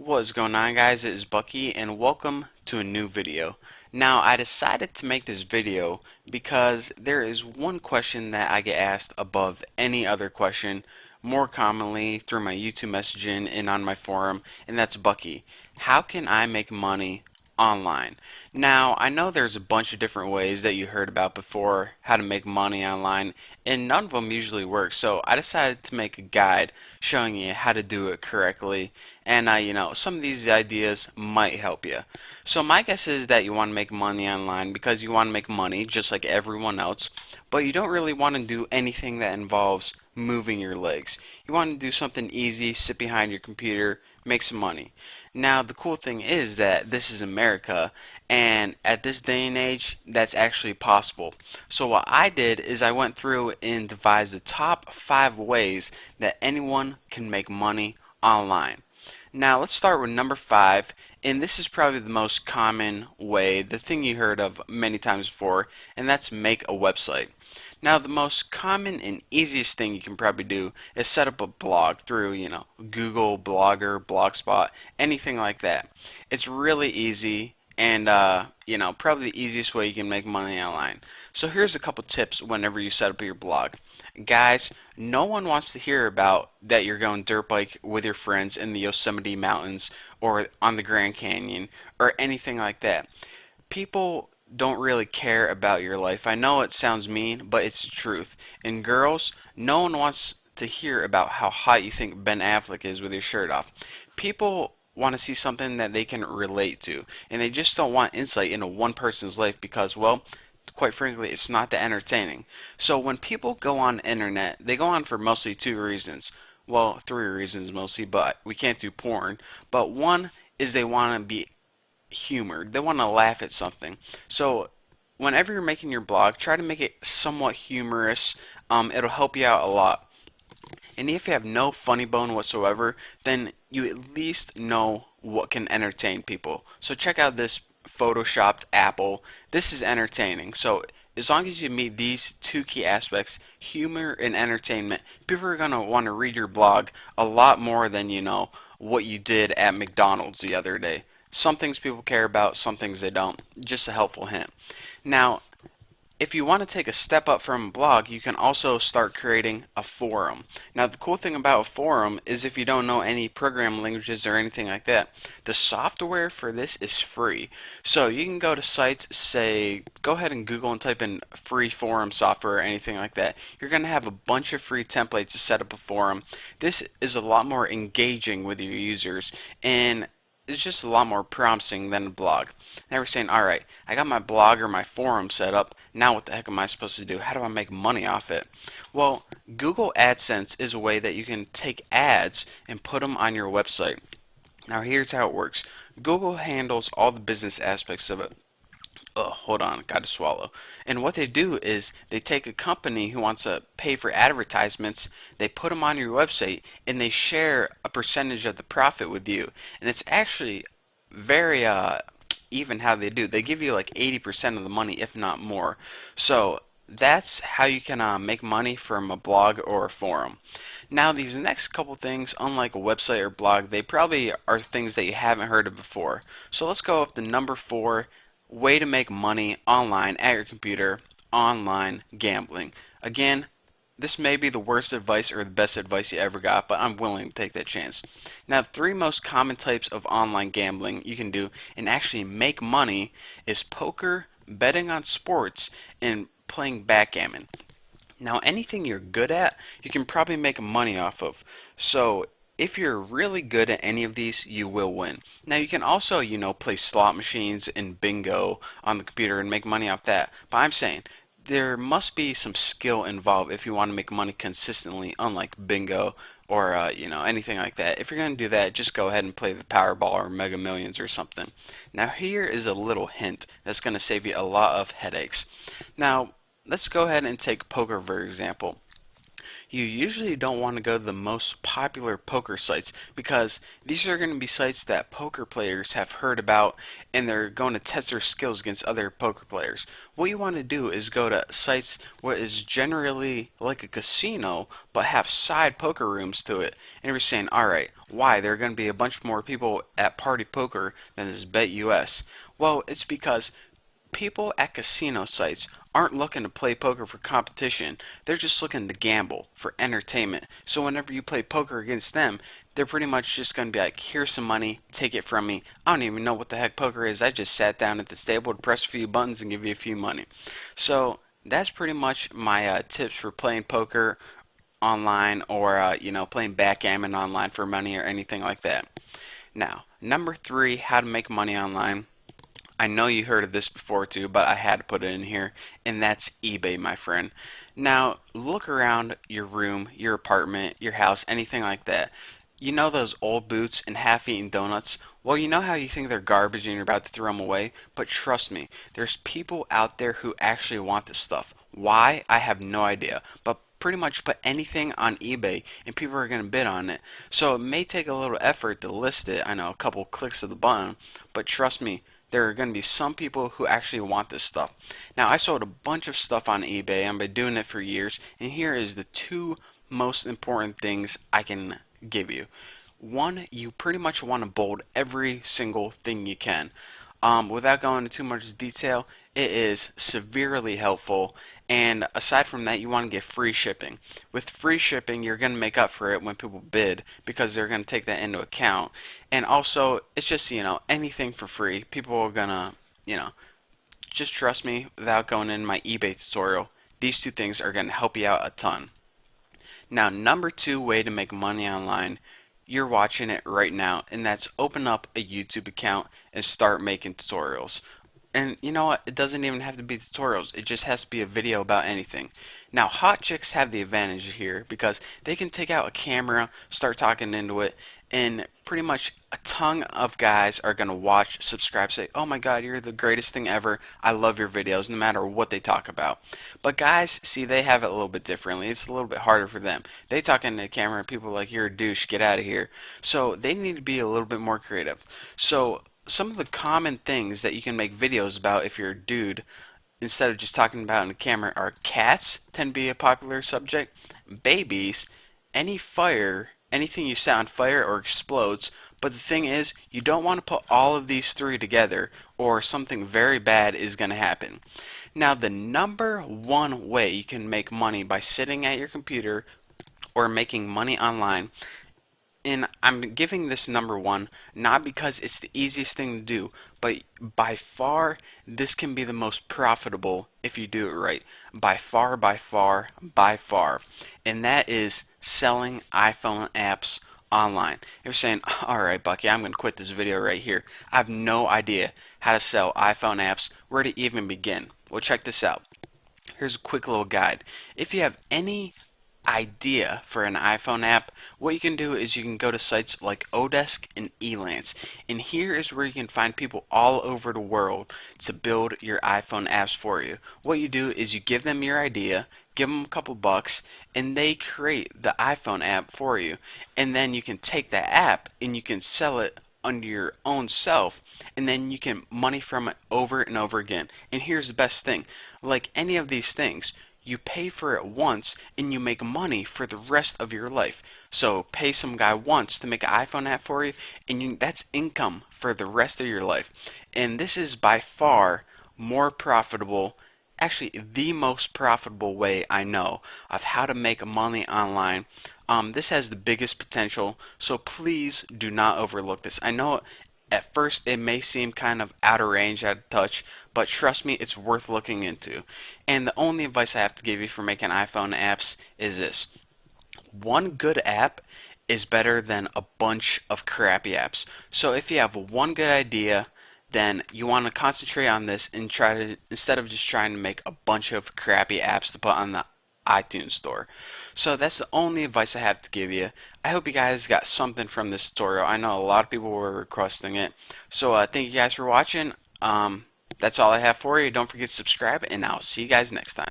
What's going on, guys? It is Bucky and welcome to a new video. Now I decided to make this video because there is one question that I get asked above any other question more commonly through my YouTube messaging and on my forum, and that's Bucky. How can I make money online? Now, I know there's a bunch of different ways that you heard about before how to make money online, and none of them usually work. So I decided to make a guide showing you how to do it correctly, and some of these ideas might help you. So my guess is that you want to make money online because you want to make money just like everyone else, but you don't really want to do anything that involves moving your legs. You want to do something easy, sit behind your computer, make some money. Now, the cool thing is that this is America, and at this day and age, that's actually possible. So, what I did is I went through and devised the top 5 ways that anyone can make money online. Now, let's start with number 5, and this is probably the most common way, the thing you heard of many times before, and that's make a website. Now, the most common and easiest thing you can probably do is set up a blog through, Google, Blogger, Blogspot, anything like that. It's really easy and, probably the easiest way you can make money online. So here's a couple tips whenever you set up your blog. Guys, no one wants to hear about that you're going dirt bike with your friends in the Yosemite Mountains or on the Grand Canyon or anything like that. People don't really care about your life. I know it sounds mean, but it's the truth. And girls, no one wants to hear about how hot you think Ben Affleck is with your shirt off. People want to see something that they can relate to, and they just don't want insight into one person's life because, well, quite frankly, it's not that entertaining. So when people go on the internet, they go on for mostly 2 reasons. Well, 3 reasons mostly, but we can't do porn. But one is they want to be humored. They want to laugh at something. So whenever you're making your blog, try to make it somewhat humorous. It'll help you out a lot. And if you have no funny bone whatsoever, then you at least know what can entertain people. So check out this photoshopped apple. This is entertaining. So as long as you meet these 2 key aspects, humor and entertainment, people are going to want to read your blog a lot more than what you did at McDonald's the other day. Some things people care about, some things they don't. Just a helpful hint. Now, if you want to take a step up from a blog, you can also start creating a forum. Now, the cool thing about a forum is if you don't know any programming languages or anything like that, the software for this is free. So you can go to sites, say, go ahead and Google and type in free forum software or anything like that. You're going to have a bunch of free templates to set up a forum. This is a lot more engaging with your users, and it's just a lot more promising than a blog. Now we're saying, all right, I got my blog or my forum set up. Now what the heck am I supposed to do? How do I make money off it? Well, Google AdSense is a way that you can take ads and put them on your website. Now here's how it works. Google handles all the business aspects of it. Oh, hold on, got to swallow. And what they do is they take a company who wants to pay for advertisements, they put them on your website, and they share a percentage of the profit with you. And it's actually very even how they do. They give you like 80% of the money, if not more. So that's how you can make money from a blog or a forum. Now, these next couple things, unlike a website or blog, they probably are things that you haven't heard of before. So let's go with the number 4 way to make money online at your computer: online gambling. Again, this may be the worst advice or the best advice you ever got, but I'm willing to take that chance. Now, the 3 most common types of online gambling you can do and actually make money is poker, betting on sports, and playing backgammon. Now, anything you're good at, you can probably make money off of. So, if you're really good at any of these, you will win. Now, you can also, play slot machines and bingo on the computer and make money off that. But I'm saying there must be some skill involved if you want to make money consistently, unlike bingo or anything like that. If you're going to do that, just go ahead and play the Powerball or Mega Millions or something. Now, here is a little hint that's going to save you a lot of headaches. Now, let's go ahead and take poker for example. you usually don't want to go to the most popular poker sites because these are going to be sites that poker players have heard about and they're going to test their skills against other poker players. What you want to do is go to sites what is generally like a casino but have side poker rooms to it. And you're saying, alright, why? There are going to be a bunch more people at Party Poker than this Bet US. Well, it's because people at casino sites aren't looking to play poker for competition. They're just looking to gamble for entertainment. So whenever you play poker against them, they're pretty much just going to be like, here's some money, take it from me. I don't even know what the heck poker is. I just sat down at the table to press a few buttons and give you a few money. So that's pretty much my tips for playing poker online or playing backgammon online for money or anything like that. Now, number three, how to make money online. I know you heard of this before too, but I had to put it in here, and that's eBay, my friend. Now, look around your room, your apartment, your house, anything like that. You know those old boots and half-eaten donuts? Well, you know how you think they're garbage and you're about to throw them away? But trust me, there's people out there who actually want this stuff. Why? I have no idea. But pretty much put anything on eBay and people are going to bid on it. So it may take a little effort to list it. I know, a couple clicks of the button, but trust me, there are going to be some people who actually want this stuff. Now, I sold a bunch of stuff on eBay. I've been doing it for years, and here is the two most important things I can give you. One, you pretty much want to bold every single thing you can. Without going into too much detail, it is severely helpful. And aside from that, you want to get free shipping. With free shipping, you're going to make up for it when people bid because they're going to take that into account. And also, it's just, anything for free. People are going to, just trust me without going in my eBay tutorial. These two things are going to help you out a ton. Now, number two way to make money online, you're watching it right now, and that's open up a YouTube account and start making tutorials. And you know what? It doesn't even have to be tutorials. It just has to be a video about anything. Now, hot chicks have the advantage here because they can take out a camera, start talking into it, and pretty much a ton of guys are going to watch, subscribe, say, oh my god, you're the greatest thing ever. I love your videos, no matter what they talk about. But guys, see, they have it a little bit differently. It's a little bit harder for them. They talk into the camera and people are like, you're a douche, get out of here. So they need to be a little bit more creative. So some of the common things that you can make videos about if you're a dude instead of just talking about in the camera are cats tend to be a popular subject, babies, any fire, anything you set on fire or explodes. But the thing is, you don't want to put all of these three together or something very bad is going to happen. Now, the number one way you can make money by sitting at your computer or making money online, and I'm giving this number one not because it's the easiest thing to do, but by far this can be the most profitable if you do it right. By far, by far, by far. And that is selling iPhone apps online. You're saying, alright Bucky, I'm going to quit this video right here. I have no idea how to sell iPhone apps, where to even begin. Well, check this out. Here's a quick little guide. If you have any idea for an iPhone app, what you can do is you can go to sites like Odesk and Elance. And here is where you can find people all over the world to build your iPhone apps for you. What you do is you give them your idea, give them a couple bucks, and they create the iPhone app for you. And then you can take that app and you can sell it under your own self, and then you can money from it over and over again. And here's the best thing, like any of these things, you pay for it once and you make money for the rest of your life. So pay some guy once to make an iPhone app for you, and that's income for the rest of your life. And this is by far more profitable, actually the most profitable way I know of how to make money online. This has the biggest potential, so please do not overlook this. I know at first it may seem kind of out of range, out of touch, but trust me, it's worth looking into. And the only advice I have to give you for making iPhone apps is this. One good app is better than a bunch of crappy apps. So if you have one good idea, then you want to concentrate on this and try to, instead of just trying to make a bunch of crappy apps to put on the iTunes store. So that's the only advice I have to give you. I hope you guys got something from this tutorial. I know a lot of people were requesting it. So thank you guys for watching. That's all I have for you. Don't forget to subscribe, and I'll see you guys next time.